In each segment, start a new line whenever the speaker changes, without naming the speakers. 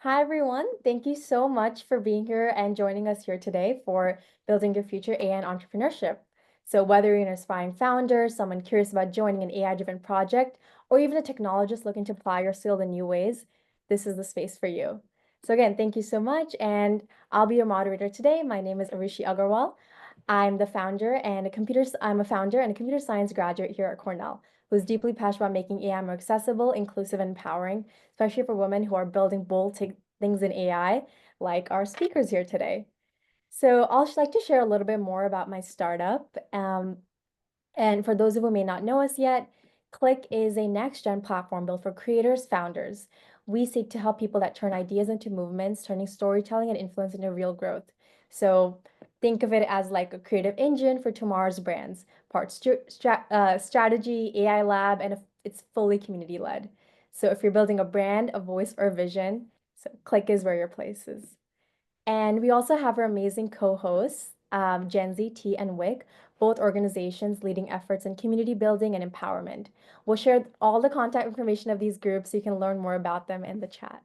Hi, everyone. Thank you so much for being here and joining us here today for Building Your Future AI and Entrepreneurship. So, whether you're an aspiring founder, someone curious about joining an AI-driven project, or even a technologist looking to apply your skill in new ways, this is the space for you. So, again, thank you so much. And I'll be your moderator today. My name is Arishi Agarwal. I'm a founder and a computer science graduate here at Cornell, who's deeply passionate about making AI more accessible, inclusive, and empowering, especially for women who are building bold things in AI, like our speakers here today. So I'll like to share a little bit more about my startup. And for those of you who may not know us yet, Click is a next-gen platform built for creators, founders. We seek to help people that turn ideas into movements, turning storytelling and influence into real growth. So think of it as like a creative engine for tomorrow's brands, part strategy, AI lab, and it's fully community-led. So if you're building a brand, a voice, or a vision, so Click is where your place is. And we also have our amazing co-hosts, Gen Z, T, and WIC, both organizations leading efforts in community building and empowerment. We'll share all the contact information of these groups so you can learn more about them in the chat.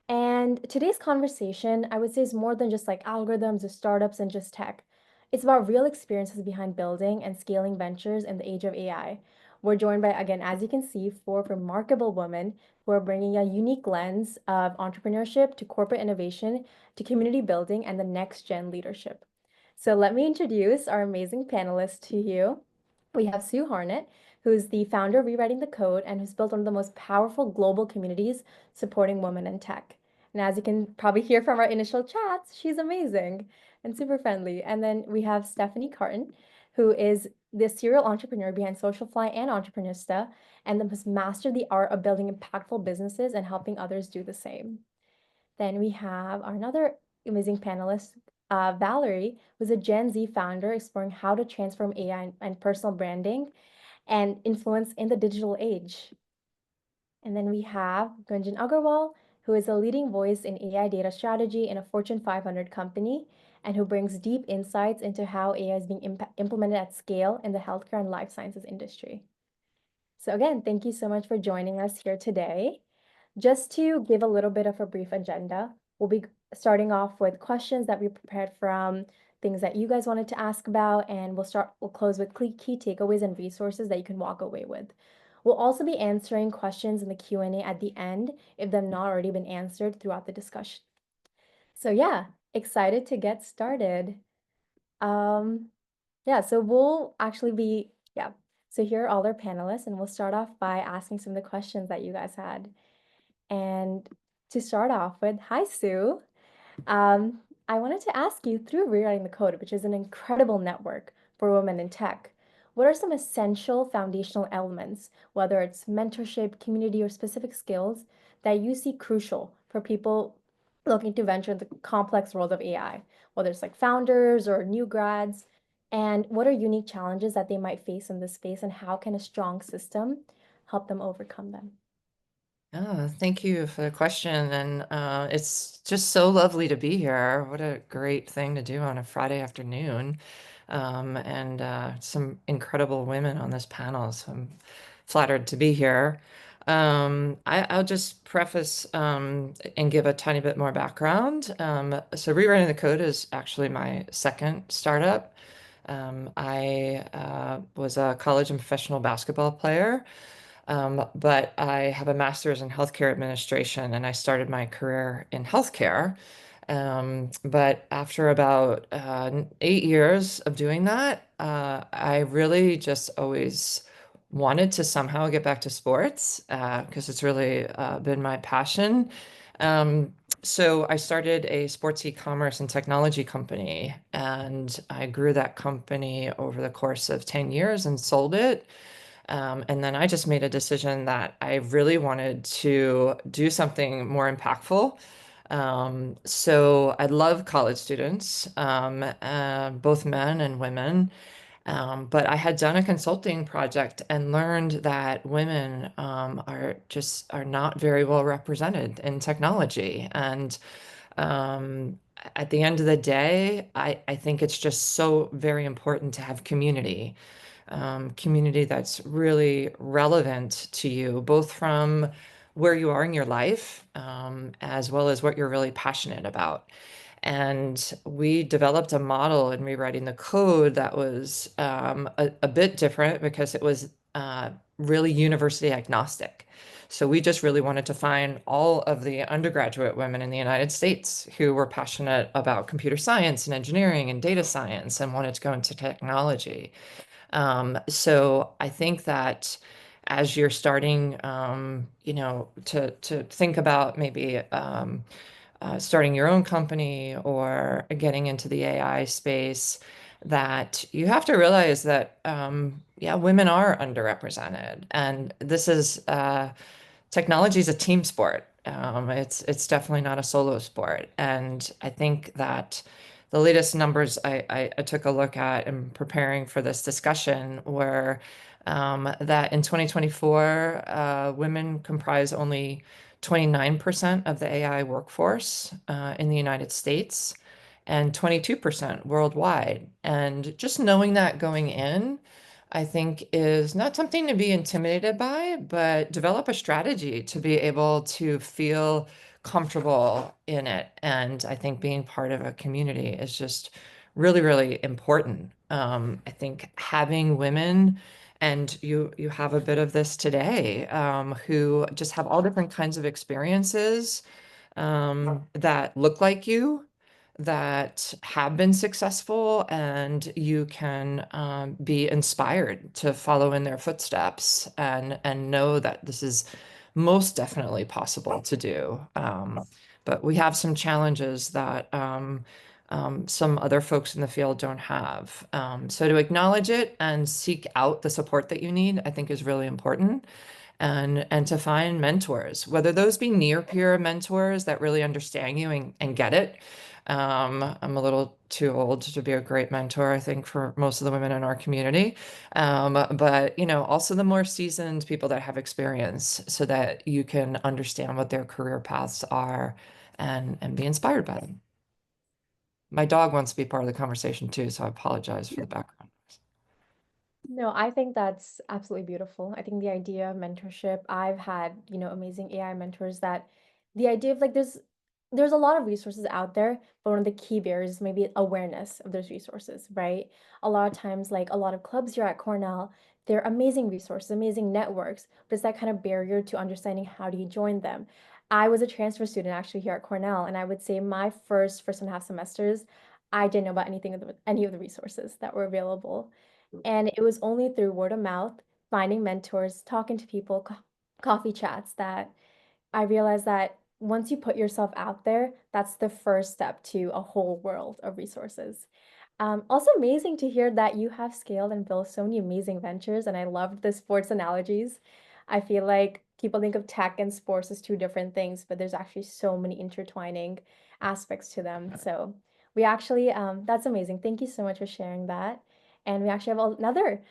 And today's conversation, I would say, is more than just like algorithms or startups and just tech. It's about real experiences behind building and scaling ventures in the age of AI. We're joined by, again, as you can see, four remarkable women who are bringing a unique lens of entrepreneurship to corporate innovation to community building and the next gen leadership. So let me introduce our amazing panelists to you. We have Sue Harnett, who's the founder of Rewriting the Code and who's built one of the most powerful global communities supporting women in tech. And as you can probably hear from our initial chats, she's amazing and super friendly. And then we have Stephanie Carton, who is the serial entrepreneur behind Socialfly and Entrepreneurista, and has mastered the art of building impactful businesses and helping others do the same. Then we have our another amazing panelist, Valerie, who's a Gen Z founder exploring how to transform AI and personal branding and influence in the digital age. And then we have Gunjan Agarwal, who is a leading voice in AI data strategy in a Fortune 500 company and who brings deep insights into how AI is being implemented at scale in the healthcare and life sciences industry. So again, thank you so much for joining us here today. Just to give a little bit of a brief agenda, we'll be starting off with questions that we prepared from things that you guys wanted to ask about, and we'll close with key takeaways and resources that you can walk away with. We'll also be answering questions in the Q&A at the end if they've not already been answered throughout the discussion. So yeah, excited to get started. Um, yeah, so we'll actually be, yeah. So here are all our panelists, and we'll start off by asking some of the questions that you guys had. And to start off with, hi, Sue. I wanted to ask you through Rewriting the Code, which is an incredible network for women in tech, what are some essential foundational elements, whether it's mentorship, community, or specific skills, that you see crucial for people looking to venture the complex world of AI, whether it's like founders or new grads? And what are unique challenges that they might face in this space, and how can a strong system help them overcome them?
Oh, thank you for the question. And it's just so lovely to be here. What a great thing to do on a Friday afternoon. And some incredible women on this panel. So I'm flattered to be here. I'll just preface and give a tiny bit more background. So Rewriting the Code is actually my second startup. I was a college and professional basketball player. But I have a master's in healthcare administration and I started my career in healthcare. But after about 8 years of doing that, I really just always wanted to somehow get back to sports because it's really been my passion. Um, so I started a sports e-commerce and technology company, and I grew that company over the course of 10 years and sold it. And then I just made a decision that I really wanted to do something more impactful. So I love college students, both men and women. But I had done a consulting project and learned that women are not very well represented in technology. And at the end of the day, I think it's just so very important to have community that's really relevant to you, both from where you are in your life, as well as what you're really passionate about. And we developed a model in rewriting the code that was a bit different because it was really university agnostic. So we just really wanted to find all of the undergraduate women in the United States who were passionate about computer science and engineering and data science and wanted to go into technology. So I think that as you're starting, to think about maybe starting your own company or getting into the AI space, that you have to realize that, yeah, women are underrepresented, and this is technology is a team sport. It's definitely not a solo sport, and I think that the latest numbers I took a look at in preparing for this discussion were that in 2024, women comprise only 29% of the AI workforce in the United States and 22% worldwide. And just knowing that going in, I think is not something to be intimidated by, but develop a strategy to be able to feel comfortable in it. And I think being part of a community is just really, really important. I think having women, and you have a bit of this today, who just have all different kinds of experiences that look like you, that have been successful, and you can be inspired to follow in their footsteps and know that this is most definitely possible to do. But we have some challenges that some other folks in the field don't have. So to acknowledge it and seek out the support that you need, I think is really important, and to find mentors, whether those be near peer mentors that really understand you and get it. I'm a little too old to be a great mentor, I think, for most of the women in our community. But also the more seasoned people that have experience so that you can understand what their career paths are and be inspired by them. My dog wants to be part of the conversation too, so I apologize for the background.
No, I think that's absolutely beautiful. I think the idea of mentorship, I've had, amazing AI mentors that the idea of like there's a lot of resources out there, but one of the key barriers is maybe awareness of those resources, right? A lot of times, like a lot of clubs here at Cornell, they're amazing resources, amazing networks, but it's that kind of barrier to understanding how do you join them. I was a transfer student actually here at Cornell, and I would say my first and a half semesters, I didn't know about any of the resources that were available. And it was only through word of mouth, finding mentors, talking to people, coffee chats that I realized that once you put yourself out there, that's the first step to a whole world of resources. Also amazing to hear that you have scaled and built so many amazing ventures, and I loved the sports analogies. I feel like people think of tech and sports as two different things, but there's actually so many intertwining aspects to them. So we actually, that's amazing. Thank you so much for sharing that. And we actually have another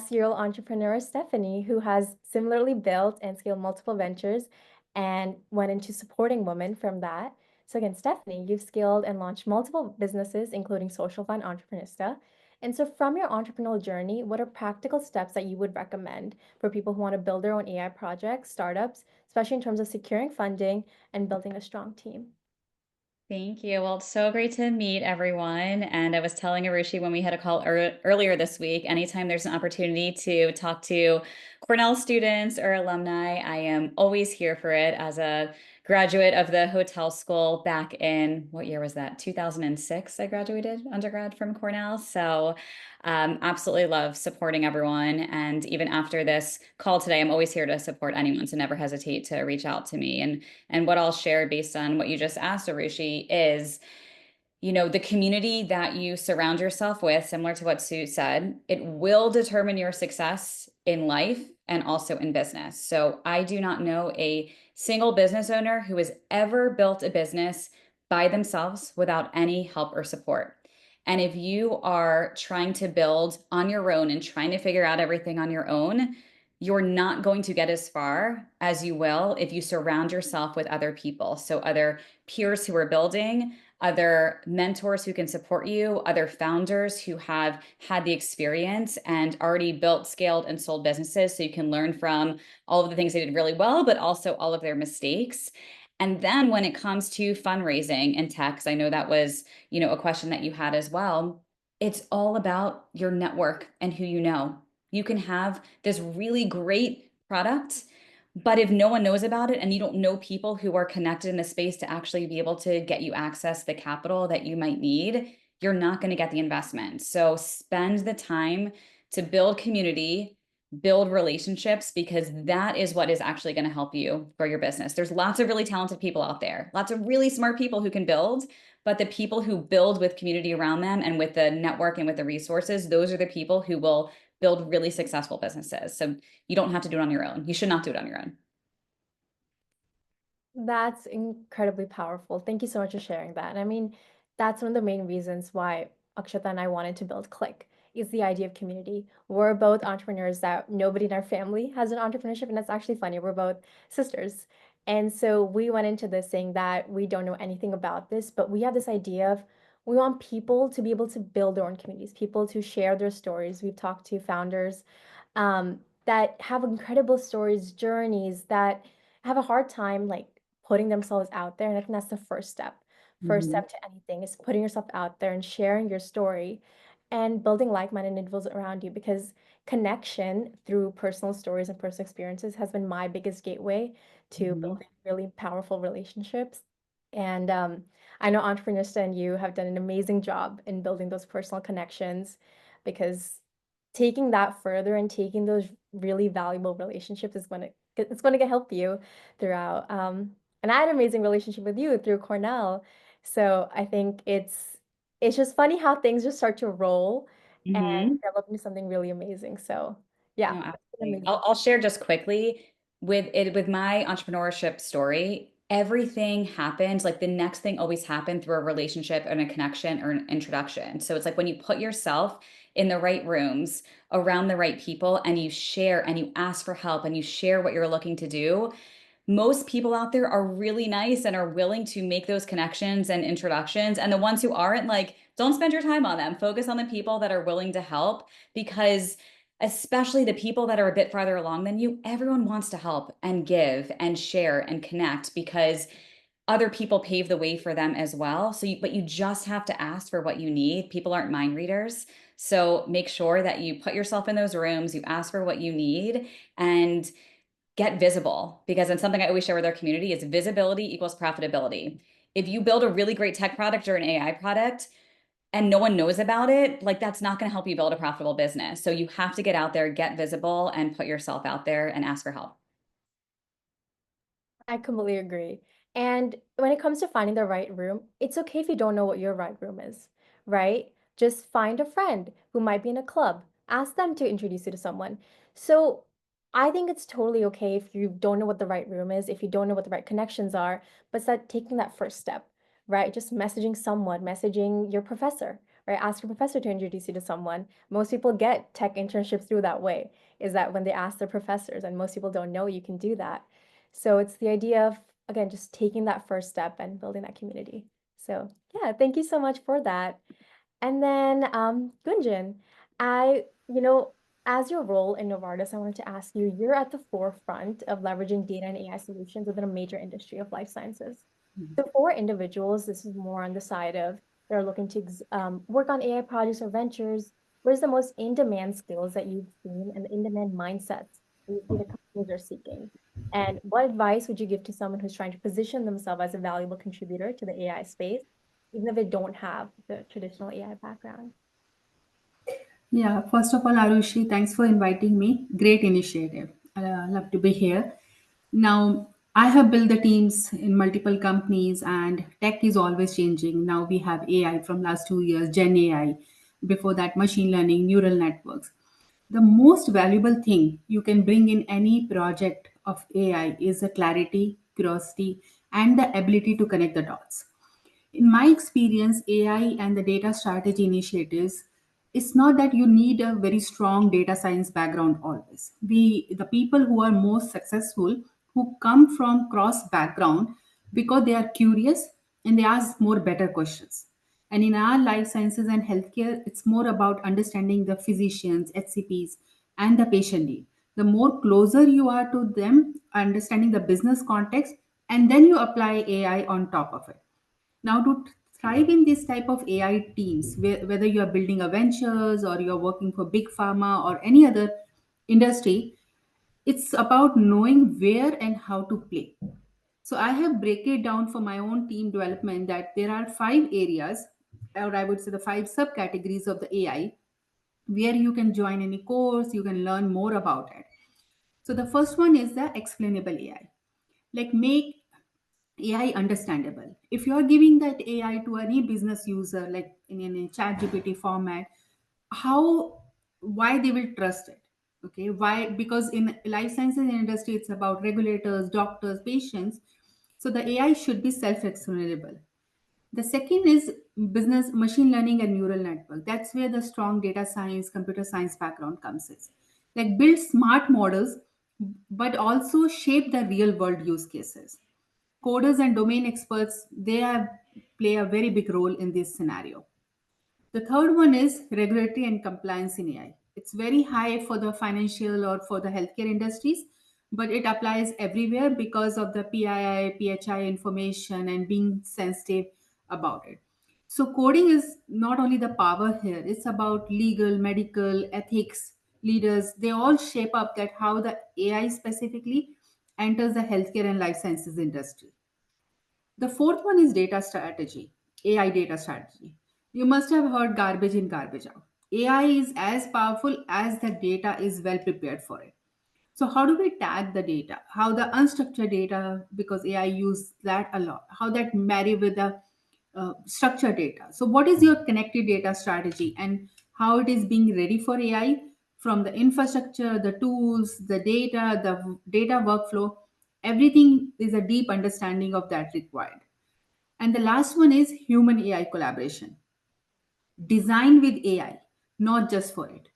serial entrepreneur, Stephanie, who has similarly built and scaled multiple ventures and went into supporting women from that. So again, Stephanie, you've scaled and launched multiple businesses, including Social Fund Entreprenista. And so from your entrepreneurial journey, what are practical steps that you would recommend for people who want to build their own AI projects, startups, especially in terms of securing funding and building a strong team?
Thank you. Well, it's so great to meet everyone. And I was telling Arushi when we had a call earlier this week, anytime there's an opportunity to talk to Cornell students or alumni, I am always here for it. As a graduate of the hotel school back in, what year was that? 2006, I graduated undergrad from Cornell. So absolutely love supporting everyone. And even after this call today, I'm always here to support anyone. So never hesitate to reach out to me. And what I'll share based on what you just asked, Arushi, is the community that you surround yourself with, similar to what Sue said, it will determine your success in life and also in business. So I do not know a single business owner who has ever built a business by themselves without any help or support. And if you are trying to build on your own and trying to figure out everything on your own, you're not going to get as far as you will if you surround yourself with other people. So other peers who are building, other mentors who can support you, other founders who have had the experience and already built, scaled, and sold businesses. So you can learn from all of the things they did really well, but also all of their mistakes. And then when it comes to fundraising and tech, because I know that was, a question that you had as well, it's all about your network and who you know. You can have this really great product, but if no one knows about it and you don't know people who are connected in the space to actually be able to get you access the capital that you might need, you're not going to get the investment. So spend the time to build community, build relationships, because that is what is actually going to help you grow your business. There's lots of really talented people out there, lots of really smart people who can build, but the people who build with community around them and with the network and with the resources, those are the people who will build really successful businesses. So you don't have to do it on your own. You should not do it on your own.
That's incredibly powerful. Thank you so much for sharing that. I mean, that's one of the main reasons why Akshata and I wanted to build Click, is the idea of community. We're both entrepreneurs that nobody in our family has an entrepreneurship, and that's actually funny. We're both sisters. And so we went into this saying that we don't know anything about this, but we have this idea of we want people to be able to build their own communities, people to share their stories. We've talked to founders that have incredible stories, journeys that have a hard time putting themselves out there. And I think that's the first step. First step to anything is putting yourself out there and sharing your story and building like-minded individuals around you, because connection through personal stories and personal experiences has been my biggest gateway to building really powerful relationships. And I know Entrepreneurista and you have done an amazing job in building those personal connections, because taking that further and taking those really valuable relationships is when it's going to help you throughout. And I had an amazing relationship with you through Cornell. So I think it's just funny how things just start to roll and develop into something really amazing. So yeah,
No,
it's been
absolutely.
amazing.
I'll share just quickly with my entrepreneurship story. Everything happened, like the next thing always happened through a relationship and a connection or an introduction. So it's like when you put yourself in the right rooms around the right people and you share and you ask for help and you share what you're looking to do, most people out there are really nice and are willing to make those connections and introductions. And the ones who aren't, like, don't spend your time on them. Focus on the people that are willing to help, because especially the people that are a bit farther along than you, everyone wants to help and give and share and connect, because other people pave the way for them as well. But you just have to ask for what you need. People aren't mind readers. So make sure that you put yourself in those rooms, you ask for what you need, and get visible, because it's something I always share with our community is visibility equals profitability. If you build a really great tech product or an AI product and no one knows about it, like, that's not going to help you build a profitable business. So you have to get out there, get visible, and put yourself out there and ask for help.
I completely agree. And when it comes to finding the right room, it's okay if you don't know what your right room is, right? Just find a friend who might be in a club. Ask them to introduce you to someone. So I think it's totally okay if you don't know what the right room is, if you don't know what the right connections are, but start taking that first step, right? Just messaging someone, messaging your professor, right? Ask your professor to introduce you to someone. Most people get tech internships through that way, is that when they ask their professors, and most people don't know you can do that. So it's the idea of, again, just taking that first step and building that community. So yeah, thank you so much for that. And then Gunjan, I, as your role in Novartis, I wanted to ask you, you're at the forefront of leveraging data and AI solutions within a major industry of life sciences. So for individuals, this is more on the side of they're looking to work on AI projects or ventures. What is the most in-demand skills that you've seen and the in-demand mindsets that you see the companies are seeking? And what advice would you give to someone who's trying to position themselves as a valuable contributor to the AI space, even if they don't have the traditional AI background?
Yeah, first of all, Arushi, thanks for inviting me. Great initiative. Love to be here. Now, I have built the teams in multiple companies, and tech is always changing. Now we have AI from last 2 years, Gen AI. Before that, machine learning, neural networks. The most valuable thing you can bring in any project of AI is the clarity, curiosity, and the ability to connect the dots. In my experience, AI and the data strategy initiatives, it's not that you need a very strong data science background always. The people who are most successful, who come from cross background because they are curious and they ask more better questions. And in our life sciences and healthcare, it's more about understanding the physicians, HCPs, and the patient need. The more closer you are to them, understanding the business context, and then you apply AI on top of it. Now, to thrive in this type of AI teams, whether you are building a ventures or you're working for big pharma or any other industry, it's about knowing where and how to play. So I have break it down for my own team development that there are 5 areas, or I would say the 5 subcategories of the AI, where you can join any course, you can learn more about it. So the first one is the explainable AI. Like make AI understandable. If you are giving that AI to any business user, like in a chat GPT format, how, why they will trust it? Okay, why? Because in life sciences industry, it's about regulators, doctors, patients. So the AI should be self-explainable. The second is business machine learning and neural network. That's where the strong data science, computer science background comes in. Like build smart models, but also shape the real world use cases. Coders and domain experts, they have play a very big role in this scenario. The third one is regulatory and compliance in AI. It's very high for the financial or for the healthcare industries, but it applies everywhere because of the PII, PHI information and being sensitive about it. So, coding is not only the power here, it's about legal, medical, ethics, leaders. They all shape up that how the AI specifically enters the healthcare and life sciences industry. The fourth one is data strategy, AI data strategy. You must have heard garbage in, garbage out. AI is as powerful as the data is well prepared for it. So, how do we tag the data? How the unstructured data, because AI use that a lot, how that marry with the structured data. So, what is your connected data strategy and how it is being ready for AI from the infrastructure, the tools, the data workflow? Everything is a deep understanding of that required. And the last one is human AI collaboration. Design with AI, not just for it.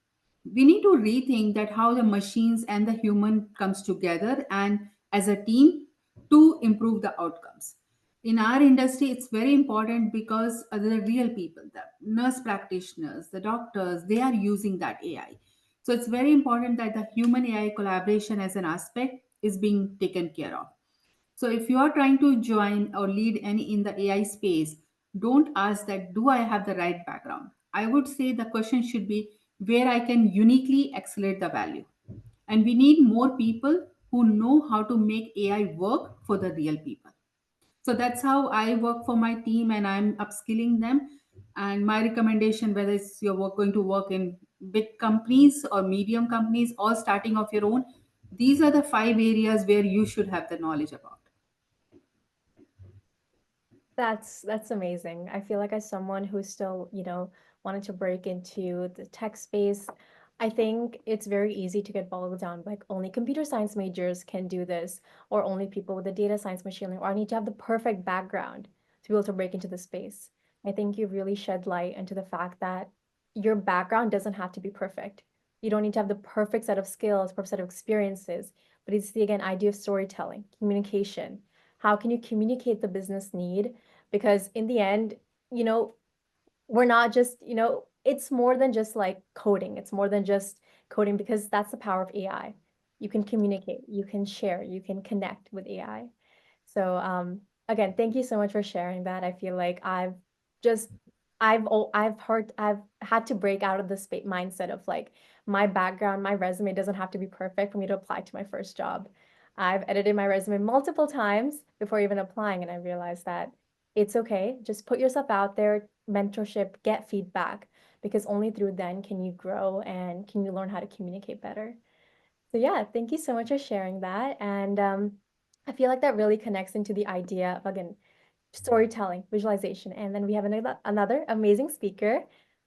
We need to rethink that how the machines and the human comes together and as a team to improve the outcomes. In our industry, it's very important because the real people, the nurse practitioners, the doctors, they are using that AI. So it's very important that the human AI collaboration as an aspect is being taken care of. So if you are trying to join or lead any in the AI space, don't ask that, do I have the right background? I would say the question should be where I can uniquely accelerate the value. And we need more people who know how to make AI work for the real people. So that's how I work for my team and I'm upskilling them. And my recommendation, whether it's going to work in big companies or medium companies or starting off your own, these are the 5 areas where you should have the knowledge about.
That's amazing. I feel like as someone who's still, wanted to break into the tech space, I think it's very easy to get bogged down. Like only computer science majors can do this, or only people with the data science machine learning, or I need to have the perfect background to be able to break into the space. I think you've really shed light into the fact that your background doesn't have to be perfect. You don't need to have the perfect set of skills, perfect set of experiences, but it's the again idea of storytelling, communication. How can you communicate the business need? Because in the end, you know, we're not just, it's more than just like coding. It's more than just coding because that's the power of AI. You can communicate, you can share, you can connect with AI. So again, thank you so much for sharing that. I feel like just I've had to break out of the mindset of like my background, my resume doesn't have to be perfect for me to apply to my first job. I've edited my resume multiple times before even applying, and I realized that it's okay. Just put yourself out there, mentorship, get feedback, because only through then can you grow and can you learn how to communicate better. So yeah, thank you so much for sharing that. And I feel like that really connects into the idea of again storytelling, visualization. And then we have another amazing speaker,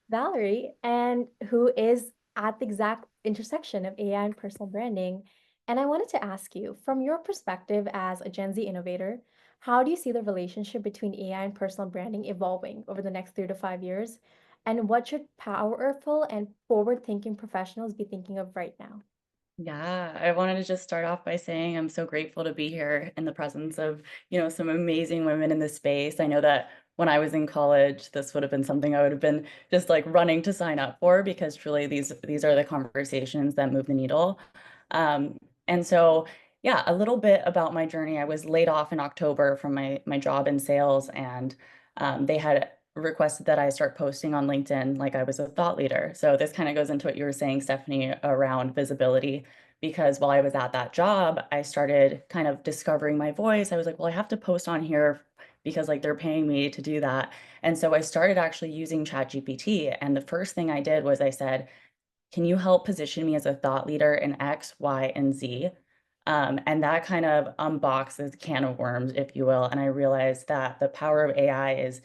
Valerie, and who is at the exact intersection of AI and personal branding. And I wanted to ask you, from your perspective as a Gen Z innovator, how do you see the relationship between AI and personal branding evolving over the next 3 to 5 years? And what should powerful and forward-thinking professionals be thinking of right now?
Yeah, I wanted to just start off by saying I'm so grateful to be here in the presence of, some amazing women in this space. I know that when I was in college, this would have been something I would have been just like running to sign up for because truly these are the conversations that move the needle. And so yeah, a little bit about my journey. I was laid off in October from my job in sales, and they had requested that I start posting on LinkedIn like I was a thought leader. So this kind of goes into what you were saying, Stephanie, around visibility. Because while I was at that job, I started kind of discovering my voice. I was like, well, I have to post on here because like they're paying me to do that. And so I started actually using ChatGPT. And the first thing I did was I said, can you help position me as a thought leader in X, Y, and Z? And that kind of unboxes can of worms, if you will. And I realized that the power of AI is,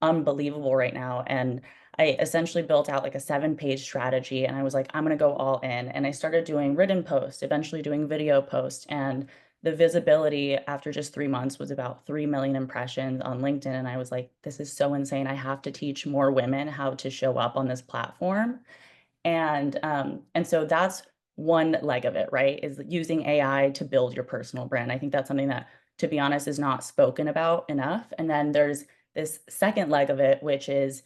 unbelievable right now. And I essentially built out like a 7-page strategy, and I was like, I'm going to go all in. And I started doing written posts, eventually doing video posts. And the visibility after just 3 months was about 3 million impressions on LinkedIn. And I was like, this is so insane. I have to teach more women how to show up on this platform. And so that's one leg of it, right? Is using AI to build your personal brand. I think that's something that, to be honest, is not spoken about enough. And then there's this second leg of it, which is,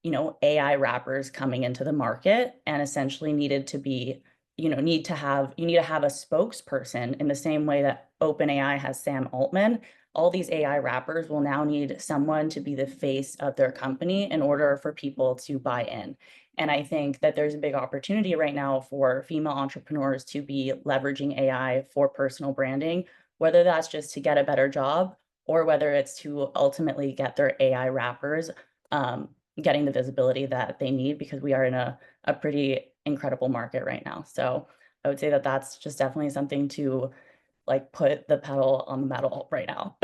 AI wrappers coming into the market and essentially needed to be, you need to have a spokesperson in the same way that OpenAI has Sam Altman. All these AI wrappers will now need someone to be the face of their company in order for people to buy in. And I think that there's a big opportunity right now for female entrepreneurs to be leveraging AI for personal branding, whether that's just to get a better job or whether it's to ultimately get their AI wrappers getting the visibility that they need, because we are in a pretty incredible market right now. So I would say that that's just definitely something to like put the pedal on the metal right now.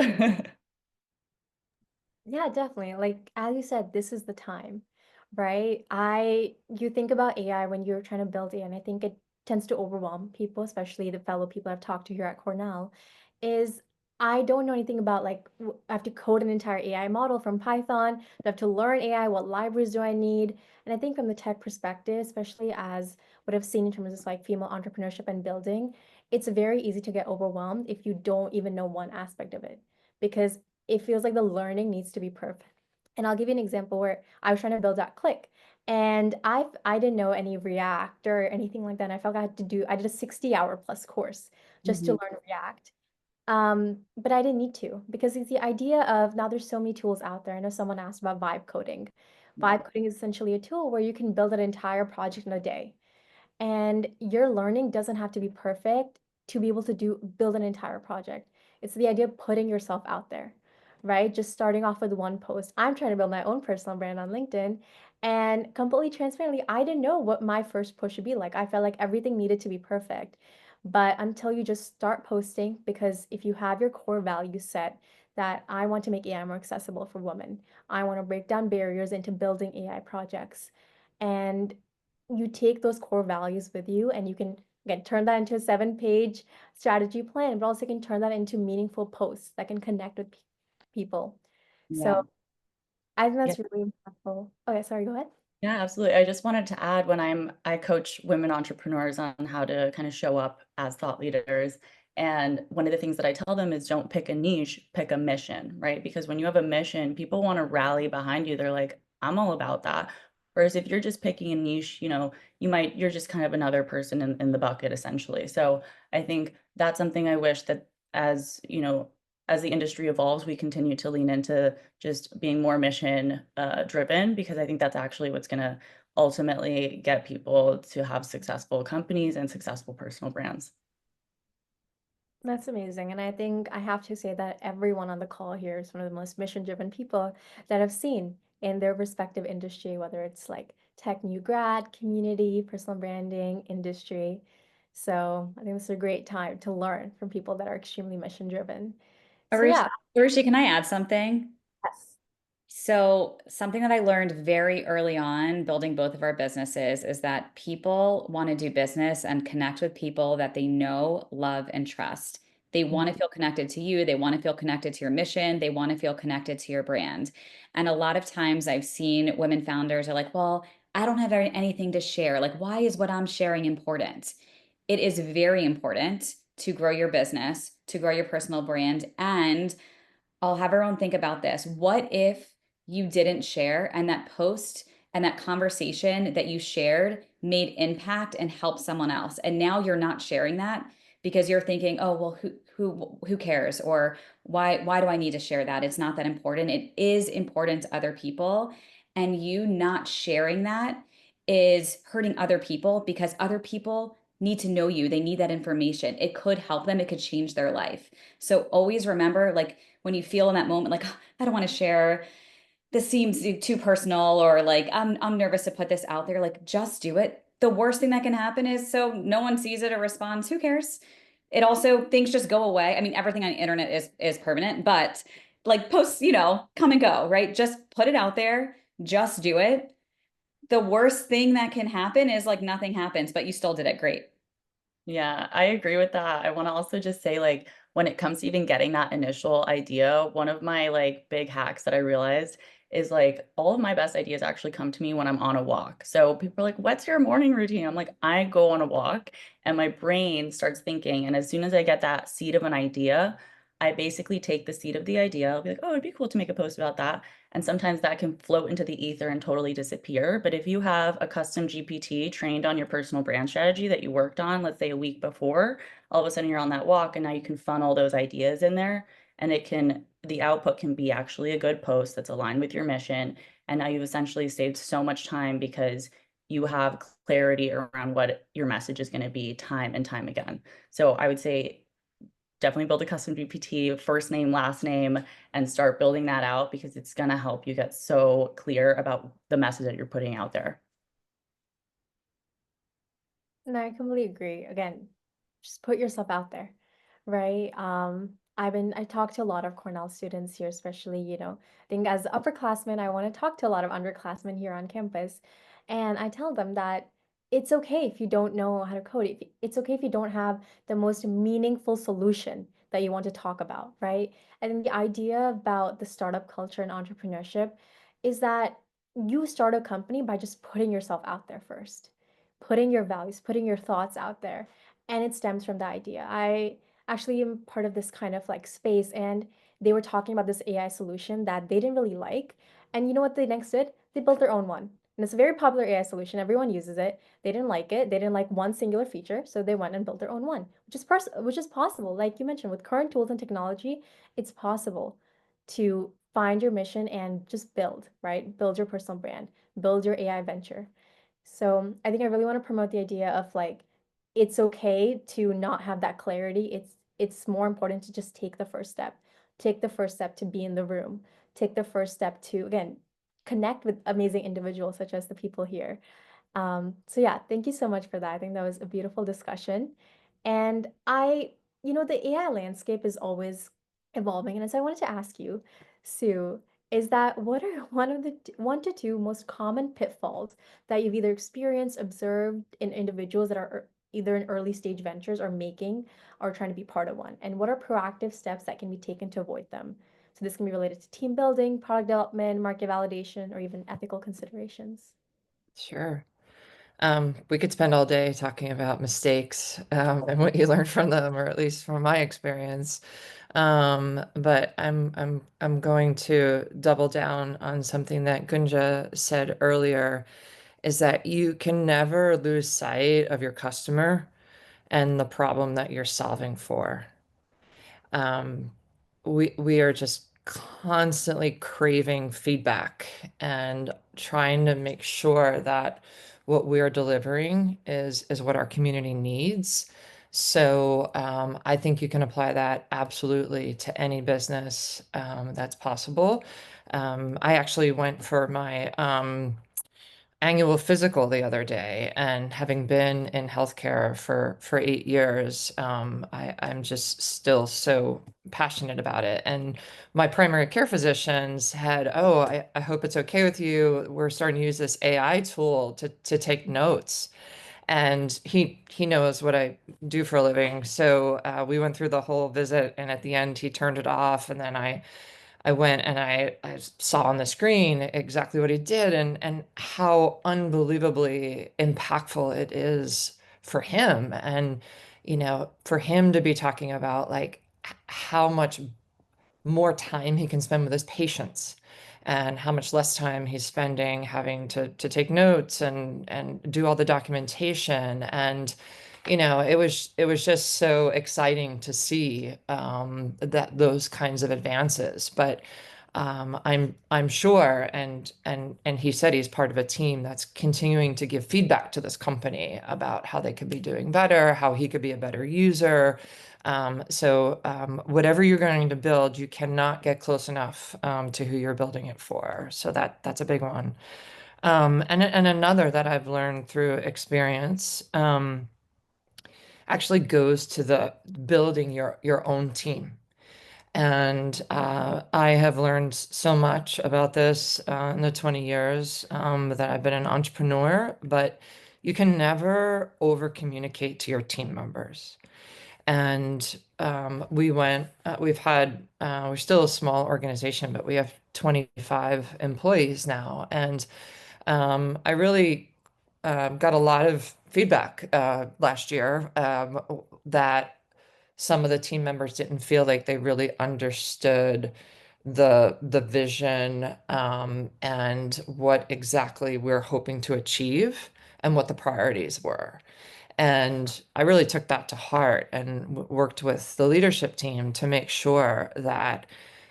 Yeah, definitely. Like as you said, this is the time, right? You think about AI when you're trying to build AI, and I think it tends to overwhelm people, especially the fellow people I've talked to here at Cornell, is I don't know anything about like I have to code an entire AI model from Python. I have to learn AI, what libraries do I need? And I think from the tech perspective, especially as what I've seen in terms of like female entrepreneurship and building, it's very easy to get overwhelmed if you don't even know one aspect of it. Because it feels like the learning needs to be perfect. And I'll give you an example where I was trying to build that Click, and I didn't know any React or anything like that. And I felt I did a 60-hour plus course just to
Mhm.
learn React. But I didn't need to, because it's the idea of now there's so many tools out there. I know someone asked about vibe coding.
Yeah.
Vibe coding is essentially a tool where you can build an entire project in a day. And your learning doesn't have to be perfect to be able to build an entire project. It's the idea of putting yourself out there, right? Just starting off with one post. I'm trying to build my own personal brand on LinkedIn, and completely transparently, I didn't know what my first post should be like. I felt like everything needed to be perfect. But until you just start posting, because if you have your core values set, that I want to make AI more accessible for women, I want to break down barriers into building AI projects. And you take those core values with you, and you can again turn that into a 7-page strategy plan, but also can turn that into meaningful posts that can connect with people.
Yeah.
So I think
Yeah.
that's really impactful. Okay, sorry, go ahead.
Yeah, absolutely. I just wanted to add, when I coach women entrepreneurs on how to kind of show up as thought leaders. And one of the things that I tell them is don't pick a niche, pick a mission, right? Because when you have a mission, people want to rally behind you. They're like, I'm all about that. Whereas if you're just picking a niche, you're just kind of another person in the bucket essentially. So I think that's something I wish that as the industry evolves, we continue to lean into just being more mission driven, because I think that's actually what's going to ultimately get people to have successful companies and successful personal brands.
That's amazing. And I think I have to say that everyone on the call here is one of the most mission-driven people that I've seen in their respective industry, whether it's like tech new grad, community, personal branding, industry. So I think this is a great time to learn from people that are extremely mission-driven. So
Arushi,
yeah,
Arushi, can I add something?
yes.
So, something that I learned very early on building both of our businesses is that people want to do business and connect with people that they know, love, and trust. They want to feel connected to you. They want to feel connected to your mission. They want to feel connected to your brand. And a lot of times I've seen women founders are like, well, I don't have anything to share. Like, why is what I'm sharing important? it is very important to grow your business, to grow your personal brand. And I'll have everyone think about this. What if you didn't share and that post and that conversation that you shared made impact and helped someone else? And now you're not sharing that because you're thinking, oh, well, who cares? Or why do I need to share that? It's not that important. It is important to other people. And you not sharing that is hurting other people because other people need to know you. They need that information. It could help them, it could change their life. So always remember, like, when you feel in that moment, like, "Oh, I don't want to share. This seems too personal," or like, I'm nervous to put this out there. Like, just do it. The worst thing that can happen is so no one sees it or responds. Who cares? It also things just go away. I mean, everything on the internet is permanent, but like posts, come and go, right? Just put it out there. Just do it. The worst thing that can happen is like nothing happens, but you still did it great.
Yeah, I agree with that. I want to also just say, like, when it comes to even getting that initial idea, one of my like big hacks that I realized is like all of my best ideas actually come to me when I'm on a walk. So people are like, "What's your morning routine?" I'm like, "I go on a walk and my brain starts thinking." And as soon as I get that seed of an idea, I basically take the seed of the idea. I'll be like, "Oh, it'd be cool to make a post about that." And sometimes that can float into the ether and totally disappear. But if you have a custom GPT trained on your personal brand strategy that you worked on, let's say a week before, all of a sudden you're on that walk and now you can funnel those ideas in there and the output can be actually a good post that's aligned with your mission. And now you've essentially saved so much time because you have clarity around what your message is going to be time and time again. So I would say definitely build a custom GPT, first name, last name, and start building that out because it's going to help you get so clear about the message that you're putting out there.
No, I completely agree. Again, just put yourself out there, right? I talked to a lot of Cornell students here, especially, I think as upperclassmen, I want to talk to a lot of underclassmen here on campus. And I tell them that it's okay if you don't know how to code. It's okay if you don't have the most meaningful solution that you want to talk about, right? I think the idea about the startup culture and entrepreneurship is that you start a company by just putting yourself out there first, putting your values, putting your thoughts out there. And it stems from the idea. I actually am part of this kind of like space, and they were talking about this AI solution that they didn't really like. And you know what they next did? They built their own one. And it's a very popular AI solution. Everyone uses it. They didn't like it. They didn't like one singular feature, so they went and built their own one, which is possible. Like you mentioned, with current tools and technology, it's possible to find your mission and just build, right? Build your personal brand, build your AI venture. So I think I really want to promote the idea of like it's okay to not have that clarity. It's more important to just take the first step. Take the first step to be in the room. Take the first step to again connect with amazing individuals such as the people here. So yeah, thank you so much for that. I think that was a beautiful discussion. And the AI landscape is always evolving. And so I wanted to ask you, Sue, is that what are one to two most common pitfalls that you've either experienced, observed in individuals that are either in early stage ventures or making or trying to be part of one? And what are proactive steps that can be taken to avoid them? So this can be related to team building, product development, market validation, or even ethical considerations.
Sure. We could spend all day talking about mistakes, and what you learn from them, or at least from my experience. But I'm going to double down on something that Gunja said earlier, is that you can never lose sight of your customer and the problem that you're solving for. Um, we are just constantly craving feedback and trying to make sure that what we're delivering is what our community needs. So I think you can apply that absolutely to any business that's possible. I actually went for my annual physical the other day, and having been in healthcare for 8 years, I'm just still so passionate about it. And my primary care physicians had, oh, I hope it's okay with you. We're starting to use this AI tool to take notes. And he knows what I do for a living. So we went through the whole visit, and at the end, he turned it off. And then I went and I saw on the screen exactly what he did, and how unbelievably impactful it is for him. And, for him to be talking about like how much more time he can spend with his patients and how much less time he's spending having to take notes and do all the documentation. And it was just so exciting to see that those kinds of advances. But I'm sure, and he said he's part of a team that's continuing to give feedback to this company about how they could be doing better, how he could be a better user. So whatever you're going to build, you cannot get close enough to who you're building it for. So that's a big one. And another that I've learned through experience actually goes to the building your own team. And I have learned so much about this in the 20 years that I've been an entrepreneur, but you can never over communicate to your team members. And we're still a small organization, but we have 25 employees now. And I really got a lot of feedback last year that some of the team members didn't feel like they really understood the vision and what exactly we're hoping to achieve and what the priorities were. And I really took that to heart and worked with the leadership team to make sure that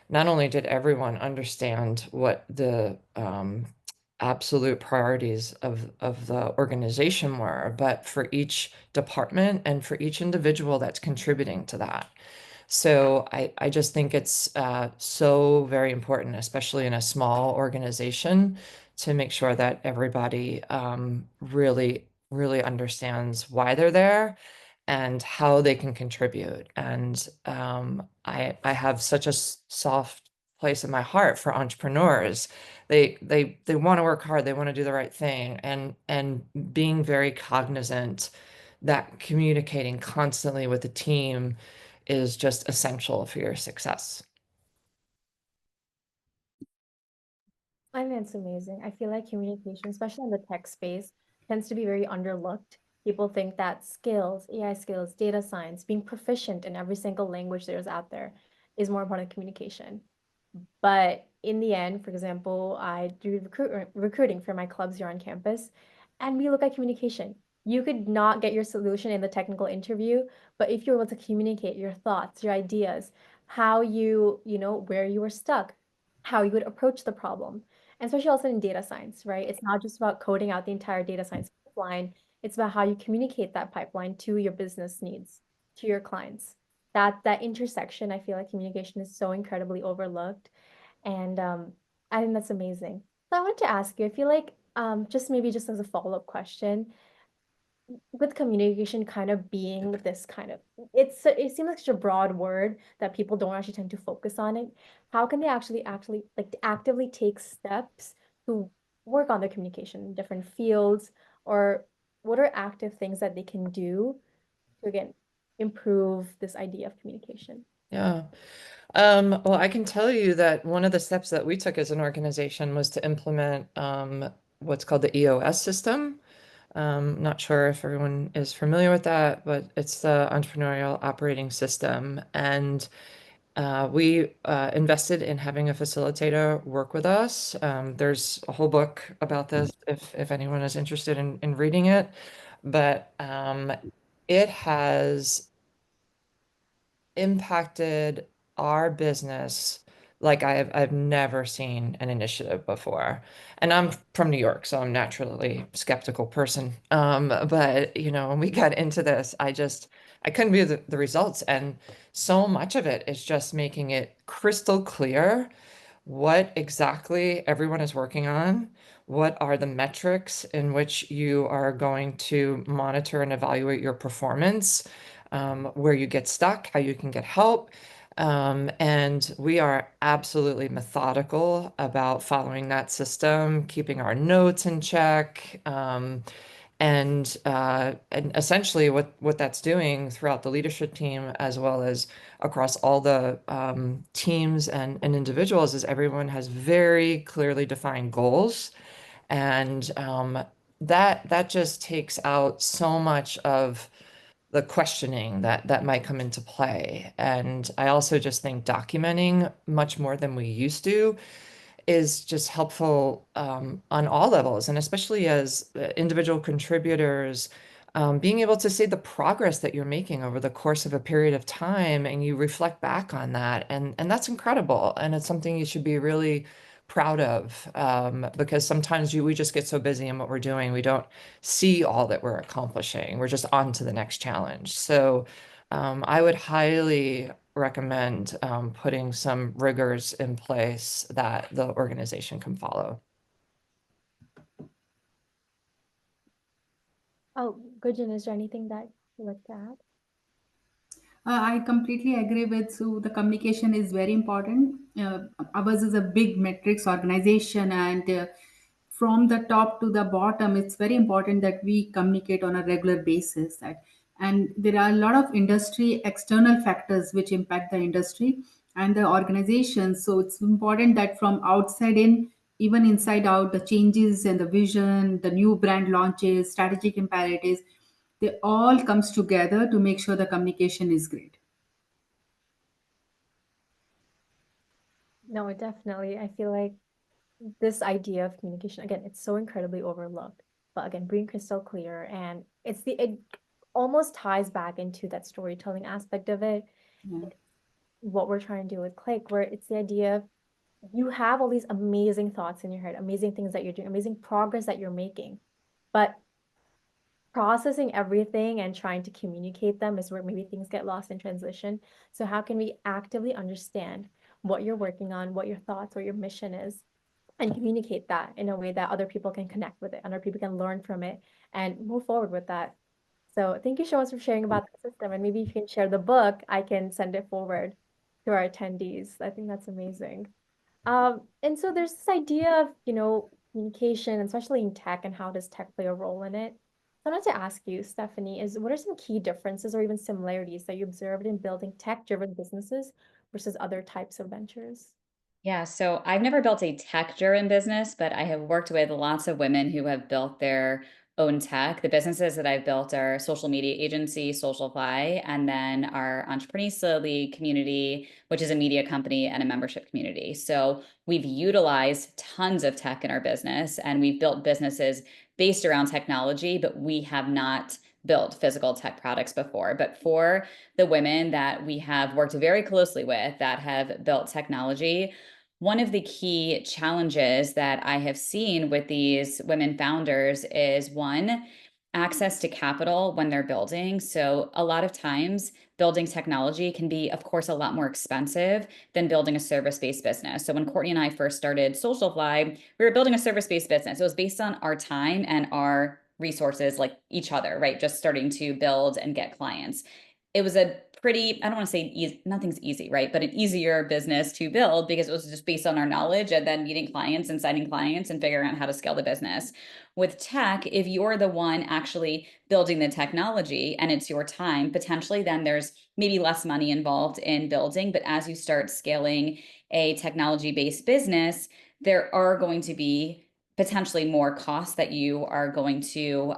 not only did everyone understand what the absolute priorities of the organization were, but for each department and for each individual that's contributing to that. So I just think it's so very important, especially in a small organization, to make sure that everybody really understands why they're there and how they can contribute. And I have such a soft place in my heart for entrepreneurs. They want to work hard, they want to do the right thing, and being very cognizant that communicating constantly with the team is just essential for your success.
I think it's amazing. I feel like communication, especially in the tech space, tends to be very underlooked. People think that skills, AI skills, data science, being proficient in every single language there's out there is more important than communication. But in the end, for example, I do recruiting for my clubs here on campus, and we look at communication. You could not get your solution in the technical interview, but if you're able to communicate your thoughts, your ideas, how where you were stuck, how you would approach the problem, and especially also in data science, right? It's not just about coding out the entire data science pipeline. It's about how you communicate that pipeline to your business needs, to your clients. That intersection, I feel like communication is so incredibly overlooked. And I think that's amazing. So I want to ask you, I feel like just maybe just as a follow-up question, with communication kind of being this kind of it seems like such a broad word that people don't actually tend to focus on it. How can they actually like actively take steps to work on their communication in different fields, or what are active things that they can do to again improve this idea of communication?
Yeah. Well, I can tell you that one of the steps that we took as an organization was to implement what's called the EOS system. Not sure if everyone is familiar with that, but it's the Entrepreneurial Operating System. And we invested in having a facilitator work with us. There's a whole book about this if anyone is interested in reading it. But it has impacted our business like I've never seen an initiative before. And I'm from New York, so I'm naturally a skeptical person. But when we got into this, I couldn't believe the results. And so much of it is just making it crystal clear what exactly everyone is working on, what are the metrics in which you are going to monitor and evaluate your performance, where you get stuck, how you can get help. And we are absolutely methodical about following that system, keeping our notes in check. And essentially what that's doing throughout the leadership team as well as across all the teams and individuals is everyone has very clearly defined goals and that just takes out so much of the questioning that might come into play. And I also just think documenting much more than we used to is just helpful on all levels, and especially as individual contributors, being able to see the progress that you're making over the course of a period of time, and you reflect back on that, and that's incredible, and it's something you should be really proud of, because sometimes we just get so busy in what we're doing, we don't see all that we're accomplishing. We're just on to the next challenge. So I would highly recommend putting some rigors in place that the organization can follow.
Oh, Gunjan, is there anything that you'd like to add?
I completely agree with Sue. The communication is very important. Ours is a big metrics organization, and from the top to the bottom, it's very important that we communicate on a regular basis. And there are a lot of industry external factors which impact the industry and the organization. So it's important that from outside in, even inside out, the changes and the vision, the new brand launches, strategic imperatives, they all comes together to make sure the communication is great.
No, definitely. I feel like this idea of communication, again, it's so incredibly overlooked. But again, being crystal clear, and it almost ties back into that storytelling aspect of it.
Yeah.
What we're trying to do with Click, where it's the idea of you have all these amazing thoughts in your head, amazing things that you're doing, amazing progress that you're making. But processing everything and trying to communicate them is where maybe things get lost in translation. So how can we actively understand what you're working on, what your thoughts, what your mission is, and communicate that in a way that other people can connect with it, other people can learn from it and move forward with that. So thank you so much for sharing about the system. And maybe if you can share the book, I can send it forward to our attendees. I think that's amazing. And so there's this idea of, communication, especially in tech, and how does tech play a role in it? So I wanted to ask you, Stephanie, is what are some key differences or even similarities that you observed in building tech-driven businesses versus other types of ventures?
Yeah, so I've never built a tech-driven business, but I have worked with lots of women who have built their own tech. The businesses that I've built are social media agency, Socialfly, and then our Entrepreneur Slowly community, which is a media company and a membership community. So we've utilized tons of tech in our business, and we've built businesses based around technology, but we have not built physical tech products before. But for the women that we have worked very closely with that have built technology, one of the key challenges that I have seen with these women founders is one, access to capital when they're building. So, a lot of times, building technology can be, of course, a lot more expensive than building a service based business. So, when Courtney and I first started Socialfly, we were building a service based business. It was based on our time and our resources, like each other, right? Just starting to build and get clients. It was a pretty, I don't want to say easy, nothing's easy, right? But an easier business to build because it was just based on our knowledge and then meeting clients and signing clients and figuring out how to scale the business. With tech, if you're the one actually building the technology and it's your time, potentially then there's maybe less money involved in building. But as you start scaling a technology based business, there are going to be potentially more costs that you are going to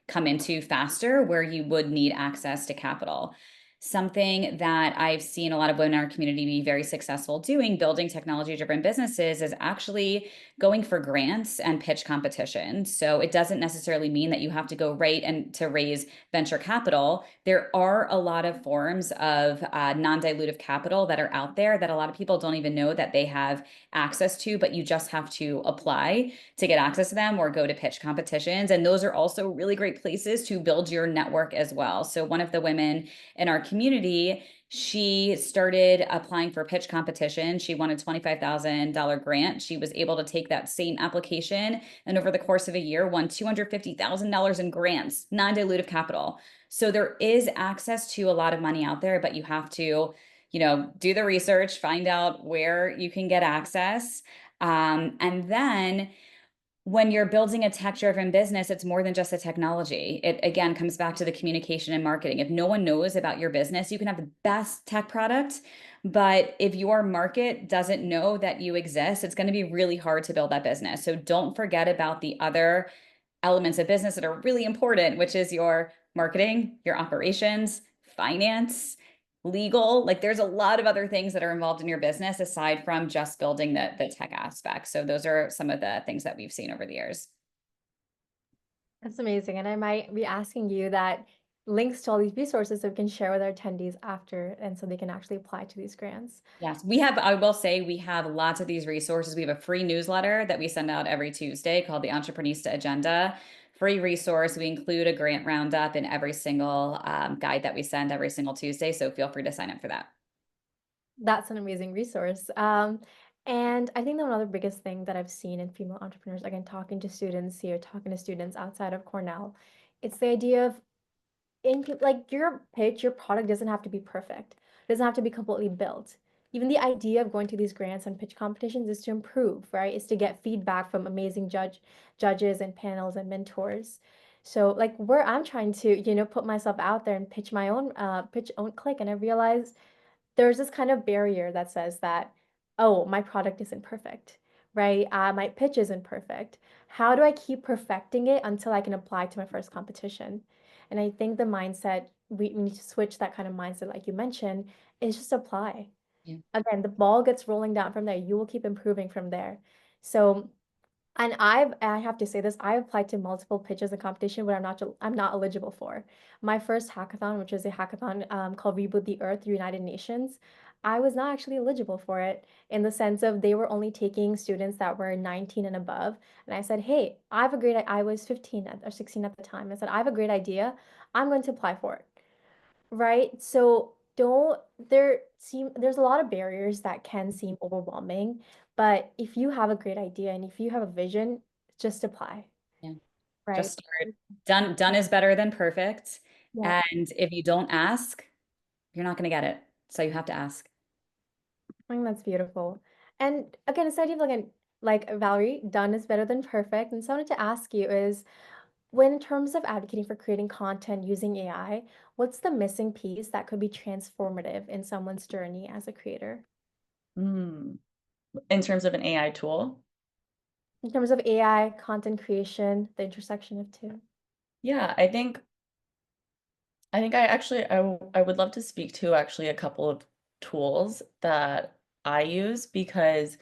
come into faster where you would need access to capital. Something that I've seen a lot of women in our community be very successful doing, building technology driven businesses, is actually going for grants and pitch competitions. So it doesn't necessarily mean that you have to go right and to raise venture capital. There are a lot of forms of non-dilutive capital that are out there that a lot of people don't even know that they have access to, but you just have to apply to get access to them or go to pitch competitions. And those are also really great places to build your network as well. So one of the women in our community, she started applying for pitch competition. She won a $25,000 grant. She was able to take that same application and over the course of a year won $250,000 in grants, non-dilutive capital. So there is access to a lot of money out there, but you have to, do the research, find out where you can get access. And then when you're building a tech-driven business, it's more than just the technology. It again comes back to the communication and marketing. If no one knows about your business, you can have the best tech product, but if your market doesn't know that you exist, it's going to be really hard to build that business. So don't forget about the other elements of business that are really important, which is your marketing, your operations, finance, legal. Like there's a lot of other things that are involved in your business aside from just building the tech aspect. So those are some of the things that we've seen over the years.
That's amazing. And I might be asking you that links to all these resources so we can share with our attendees after, and so they can actually apply to these grants.
Yes, I will say we have lots of these resources. We have a free newsletter that we send out every Tuesday called the Entreprenista Agenda. Free resource. We include a grant roundup in every single guide that we send every single Tuesday. So feel free to sign up for that.
That's an amazing resource. And I think that another biggest thing that I've seen in female entrepreneurs, again, talking to students here, talking to students outside of Cornell, it's the idea of like your pitch, your product doesn't have to be perfect. It doesn't have to be completely built. Even the idea of going to these grants and pitch competitions is to improve, right? Is to get feedback from amazing judges and panels and mentors. So like where I'm trying to, put myself out there and pitch my own pitch own click, and I realized there's this kind of barrier that says that, oh, my product isn't perfect, right? My pitch isn't perfect. How do I keep perfecting it until I can apply to my first competition? And I think the mindset, we need to switch that kind of mindset, like you mentioned, is just apply.
Yeah.
Again, the ball gets rolling down from there. You will keep improving from there. So, and I have to say this, I applied to multiple pitches and competition where I'm not eligible for. My first hackathon, which is a hackathon called Reboot the Earth through United Nations, I was not actually eligible for it in the sense of they were only taking students that were 19 and above. And I said, hey, I was 15 or 16 at the time. I said, I have a great idea. I'm going to apply for it. Right? So there's a lot of barriers that can seem overwhelming, but if you have a great idea and if you have a vision, just apply.
Yeah.
Right?
Just start. Done is better than perfect.
Yeah.
And if you don't ask, you're not going to get it. So you have to ask.
I think that's beautiful. And again, it's the idea of like Valerie, done is better than perfect. And so I wanted to ask you is when in terms of advocating for creating content using AI, what's the missing piece that could be transformative in someone's journey as a creator?
In terms of an AI tool?
In terms of AI, content creation, the intersection of two.
Yeah, I think I would love to speak to actually a couple of tools that I use because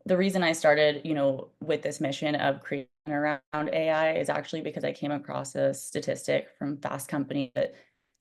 the reason I started, with this mission of creating around AI is actually because I came across a statistic from Fast Company that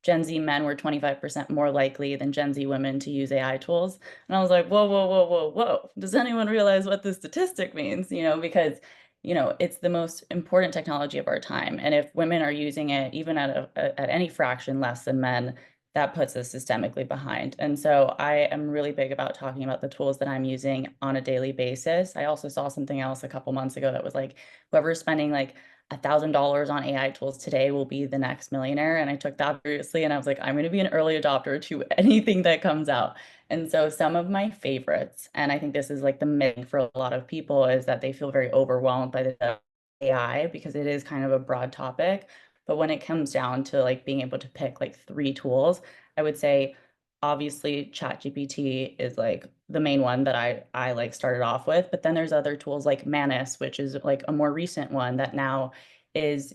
Gen Z men were 25% more likely than Gen Z women to use AI tools. And I was like, whoa, whoa, whoa, whoa, whoa. Does anyone realize what this statistic means? Because it's the most important technology of our time. And if women are using it, even at any fraction less than men, that puts us systemically behind. And so I am really big about talking about the tools that I'm using on a daily basis. I also saw something else a couple months ago that was like, whoever's spending like $1,000 on AI tools today will be the next millionaire. And I took that seriously. And I was like, I'm going to be an early adopter to anything that comes out. And so some of my favorites, and I think this is like the myth for a lot of people, is that they feel very overwhelmed by the AI because it is kind of a broad topic. But when it comes down to like being able to pick like 3 tools, I would say obviously ChatGPT is like the main one that I like started off with, but then there's other tools like Manus, which is like a more recent one that now is,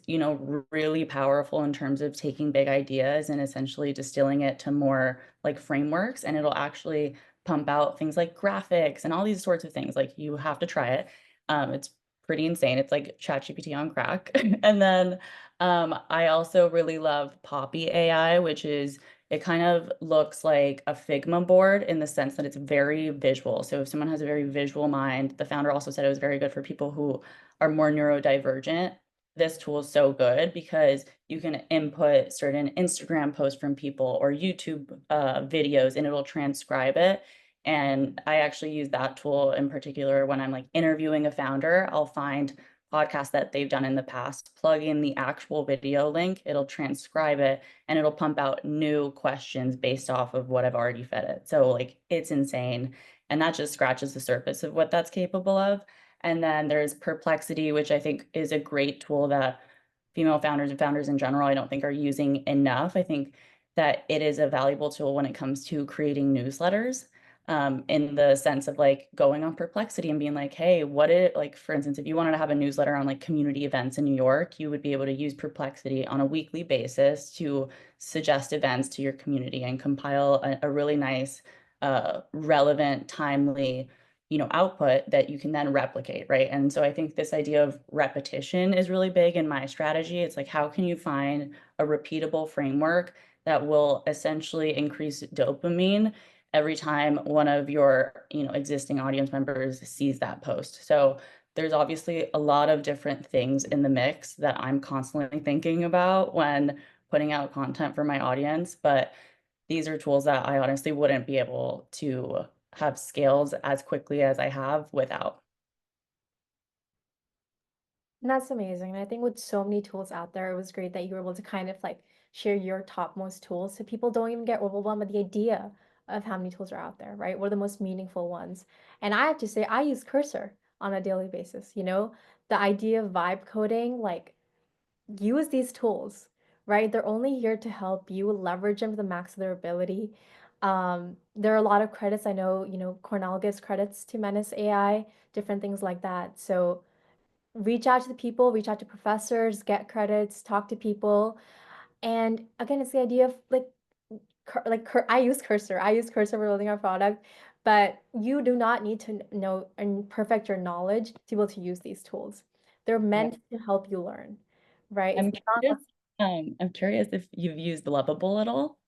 really powerful in terms of taking big ideas and essentially distilling it to more like frameworks, and it'll actually pump out things like graphics and all these sorts of things. Like you have to try it. It's pretty insane. It's like ChatGPT on crack. And then I also really love Poppy AI, which is it kind of looks like a Figma board in the sense that it's very visual. So if someone has a very visual mind, the founder also said it was very good for people who are more neurodivergent. This tool is so good because you can input certain Instagram posts from people or YouTube videos and it'll transcribe it. And I actually use that tool in particular when I'm like interviewing a founder. I'll find podcasts that they've done in the past, plug in the actual video link, it'll transcribe it, and it'll pump out new questions based off of what I've already fed it. So like it's insane. And that just scratches the surface of what that's capable of. And then there's Perplexity, which I think is a great tool that female founders and founders in general, I don't think are using enough. I think that it is a valuable tool when it comes to creating newsletters. in the sense of like going on Perplexity and being like, hey, what it like, for instance, if you wanted to have a newsletter on like community events in New York, you would be able to use Perplexity on a weekly basis to suggest events to your community and compile a really nice, relevant, timely, output that you can then replicate, right? And so I think this idea of repetition is really big in my strategy. It's like, how can you find a repeatable framework that will essentially increase dopamine every time one of your, existing audience members sees that post? So there's obviously a lot of different things in the mix that I'm constantly thinking about when putting out content for my audience, but these are tools that I honestly wouldn't be able to have scaled as quickly as I have without.
And that's amazing. And I think with so many tools out there, it was great that you were able to kind of like share your topmost tools so people don't even get overwhelmed with the idea of how many tools are out there, right? What are the most meaningful ones? And I have to say, I use Cursor on a daily basis. The idea of vibe coding, like use these tools, right? They're only here to help you leverage them to the max of their ability. There are a lot of credits. I know, Cornell gives credits to Menace AI, different things like that. So reach out to the people, reach out to professors, get credits, talk to people. And again, it's the idea of I use Cursor. I use Cursor for building our product, but you do not need to know and perfect your knowledge to be able to use these tools. They're
Yeah.
meant to help you learn, right?
I'm
It's not
curious, I'm curious if you've used Lovable at all.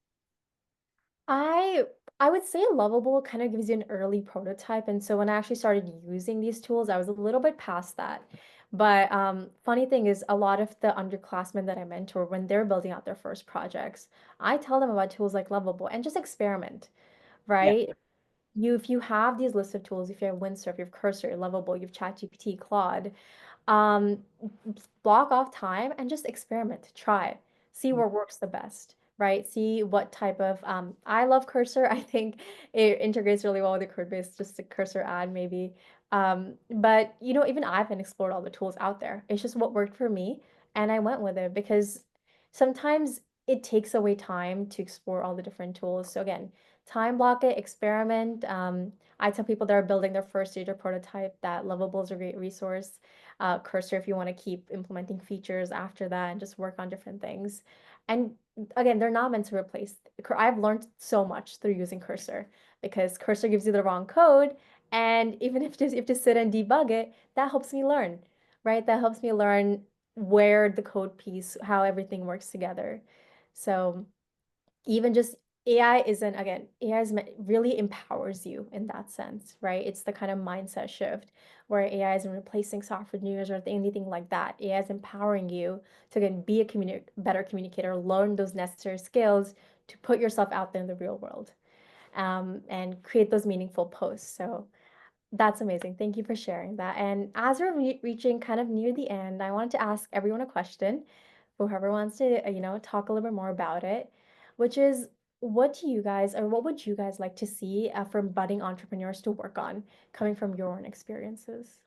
I I would say Lovable kind of gives you an early prototype, and so when I actually started using these tools, I was a little bit past that. But funny thing is, a lot of the underclassmen that I mentor, when they're building out their first projects, I tell them about tools like Lovable and just experiment,
Yeah.
right? If you have these lists of tools, if you have Windsurf, you have Cursor, Lovable, you have ChatGPT, Claude, um, block off time and just experiment, try, see
Mm.
what works the best, right? See what type of, I love Cursor. I think it integrates really well with the code base, just a Cursor ad maybe. But even I haven't explored all the tools out there. It's just what worked for me, and I went with it because sometimes it takes away time to explore all the different tools. So again, time block it, experiment. I tell people that are building their first stage or prototype that Lovable is a great resource. Cursor if you want to keep implementing features after that and just work on different things. And again, they're not meant to replace. I've learned so much through using Cursor because Cursor gives you the wrong code, and even if just you have to sit and debug it, that helps me learn, right? That helps me learn where the code piece, how everything works together. So even just AI isn't, again, AI really empowers you in that sense, right? It's the kind of mindset shift where AI isn't replacing software engineers or anything like that. AI is empowering you to, again, be a better communicator, learn those necessary skills to put yourself out there in the real world, and create those meaningful posts. So that's amazing. Thank you for sharing that. And as we're reaching kind of near the end, I wanted to ask everyone a question, whoever wants to, talk a little bit more about it, which is what do you guys, or what would you guys like to see from budding entrepreneurs to work on, coming from your own experiences?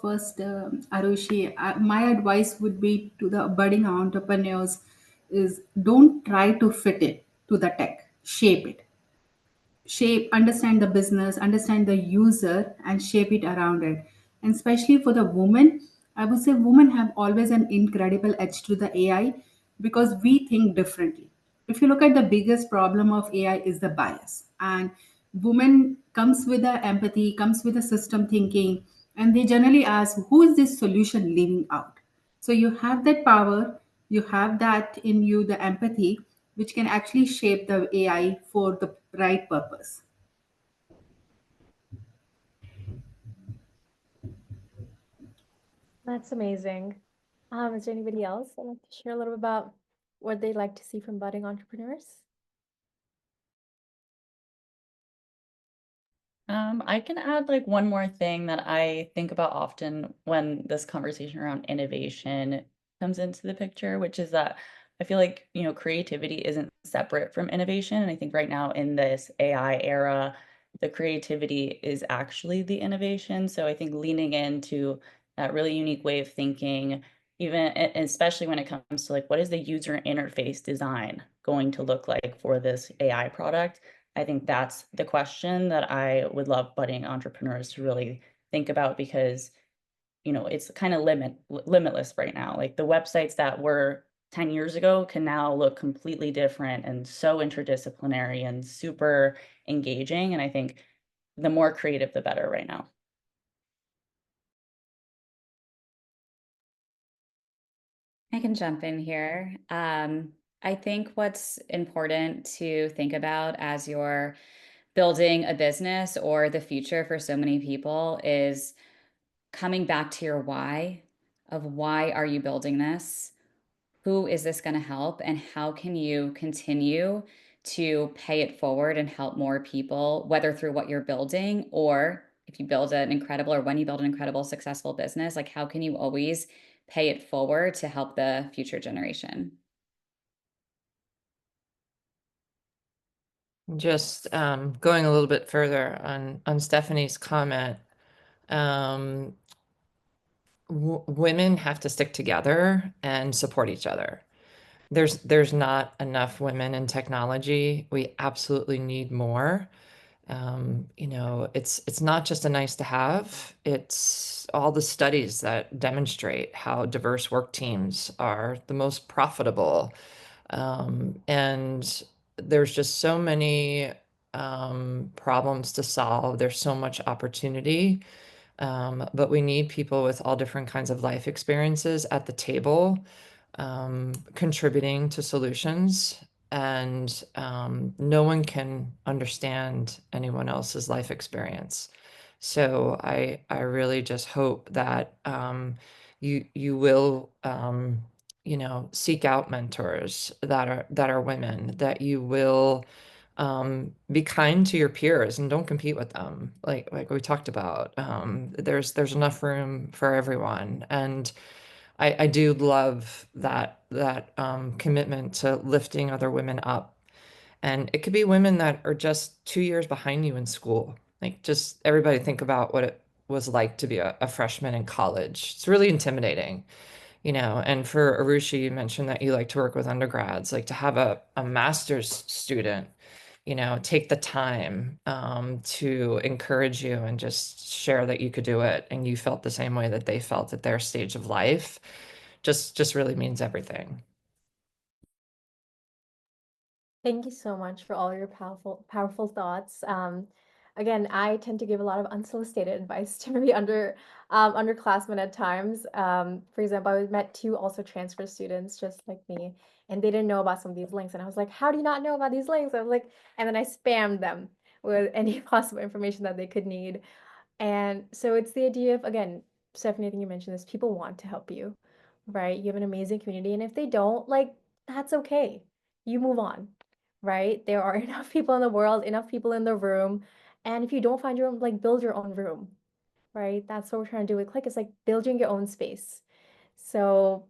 First, Arushi, my advice would be to the budding entrepreneurs is don't try to fit it to the tech, shape it. Understand the business, understand the user, and shape it around it. And especially for the women, I would say women have always an incredible edge to the AI because we think differently. If you look at the biggest problem of AI is the bias, and women comes with the empathy, comes with the system thinking, and they generally ask, who is this solution leaving out? So you have that power, you have that in you, the empathy, which can actually shape the AI for the right purpose.
That's amazing. Is there anybody else that'd like to share a little bit about what they'd like to see from budding entrepreneurs?
I can add like one more thing that I think about often when this conversation around innovation comes into the picture, which is that I feel like, creativity isn't separate from innovation. And I think right now in this AI era, the creativity is actually the innovation. So I think leaning into that really unique way of thinking, even especially when it comes to like what is the user interface design going to look like for this AI product? I think that's the question that I would love budding entrepreneurs to really think about, because it's kind of limitless right now. Like the websites that were 10 years ago can now look completely different and so interdisciplinary and super engaging. And I think the more creative, the better right now.
I can jump in here. I think what's important to think about as you're building a business or the future for so many people is coming back to your why of why are you building this? Who is this going to help? And how can you continue to pay it forward and help more people, whether through what you're building or if you build an incredible or when you build an incredible, successful business, like how can you always pay it forward to help the future generation?
Just going a little bit further on Stephanie's comment, um, women have to stick together and support each other. There's not enough women in technology. We absolutely need more. It's not just a nice to have. It's all the studies that demonstrate how diverse work teams are the most profitable. And there's just so many problems to solve. There's so much opportunity. But we need people with all different kinds of life experiences at the table, contributing to solutions. And no one can understand anyone else's life experience. So I really just hope that you will seek out mentors that are women, that you will be kind to your peers and don't compete with them. Like we talked about, there's enough room for everyone. And I do love that commitment to lifting other women up. And it could be women that are just 2 years behind you in school. Like, just everybody think about what it was like to be a freshman in college. It's really intimidating, and for Arushi, you mentioned that you like to work with undergrads, like to have a master's student, take the time to encourage you and just share that you could do it and you felt the same way that they felt at their stage of life, just really means everything.
Thank you so much for all your powerful thoughts. Again, I tend to give a lot of unsolicited advice to maybe underclassmen at times. For example, I met two also transfer students just like me, and they didn't know about some of these links. And I was like, "How do you not know about these links?" I was like, and then I spammed them with any possible information that they could need. And so it's the idea of, again, Stephanie, I think you mentioned this, people want to help you, right? You have an amazing community, and if they don't, like, that's okay. You move on, right? There are enough people in the world, enough people in the room. And if you don't find your own, like, build your own room, right? That's what we're trying to do with Click. It's like building your own space. So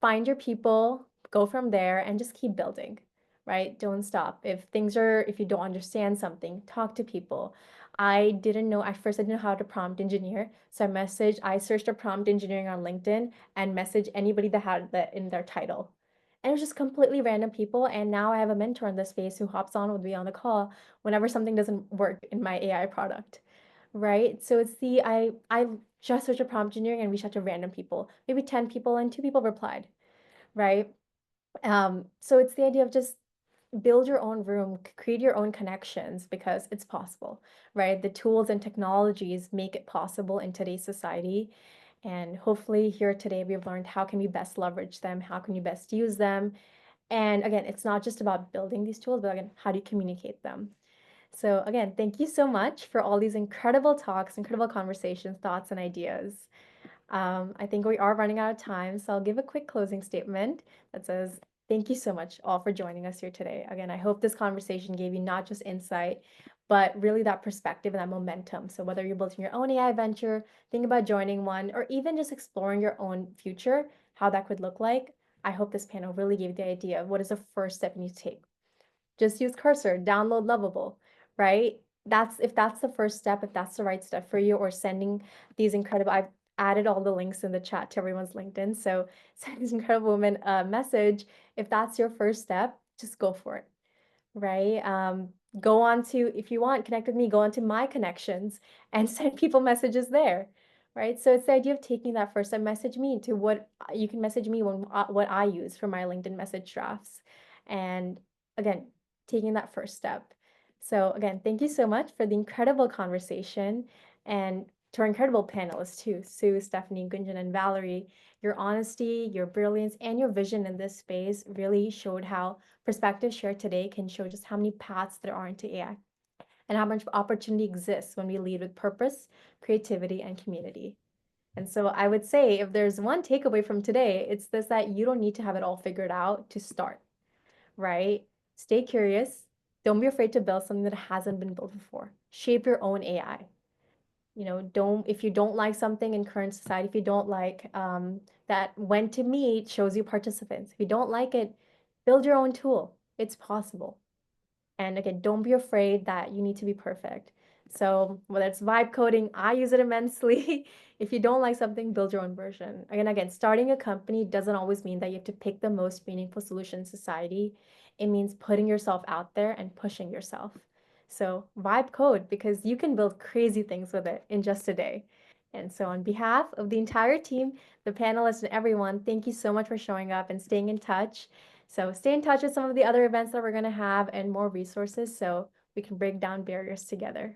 find your people, go from there, and just keep building, right? Don't stop. If you don't understand something, talk to people. I didn't know, at first I didn't know how to prompt engineer. So I searched a prompt engineering on LinkedIn and messaged anybody that had that in their title. And it was just completely random people. And now I have a mentor in this space who hops on with me on the call whenever something doesn't work in my AI product. Right? So it's I just searched a prompt engineering and reached out to random people, maybe 10 people, and 2 people replied, right? So it's the idea of just build your own room, create your own connections because it's possible, right? The tools and technologies make it possible in today's society. And hopefully here today we've learned how can we best leverage them, how can you best use them. And again, it's not just about building these tools, but again, how do you communicate them? So again, thank you so much for all these incredible talks, incredible conversations, thoughts, and ideas. I think we are running out of time, so I'll give a quick closing statement that says, thank you so much all for joining us here today. Again, I hope this conversation gave you not just insight, but really that perspective and that momentum. So whether you're building your own AI venture, think about joining one, or even just exploring your own future, how that could look like, I hope this panel really gave you the idea of what is the first step you need to take. Just use Cursor, download Lovable, right? If that's the first step, if that's the right step for you, or sending these incredible, I've added all the links in the chat to everyone's LinkedIn. So send these incredible women a message. If that's your first step, just go for it, right? go on to, if you want, connect with me, go on to my connections and send people messages there, right? So it's the idea of taking that first step. Message me to what you can message me when what I use for my LinkedIn message drafts. And again, taking that first step. So again, thank you so much for the incredible conversation, and to our incredible panelists too, Sue, Stephanie, Gunjan, and Valerie. Your honesty, your brilliance, and your vision in this space really showed how perspectives shared today can show just how many paths there are into AI and how much opportunity exists when we lead with purpose, creativity, and community. And so I would say if there's one takeaway from today, it's this: that you don't need to have it all figured out to start, right? Stay curious. Don't be afraid to build something that hasn't been built before. Shape your own AI. Don't, if you don't like something in current society, if you don't like that when to meet shows you participants, if you don't like it, build your own tool. It's possible. And again, don't be afraid that you need to be perfect. So whether it's vibe coding, I use it immensely. If you don't like something, build your own version. Again, starting a company doesn't always mean that you have to pick the most meaningful solution in society. It means putting yourself out there and pushing yourself. So vibe code, because you can build crazy things with it in just a day. And so on behalf of the entire team, the panelists, and everyone, thank you so much for showing up and staying in touch. So stay in touch with some of the other events that we're going to have and more resources so we can break down barriers together.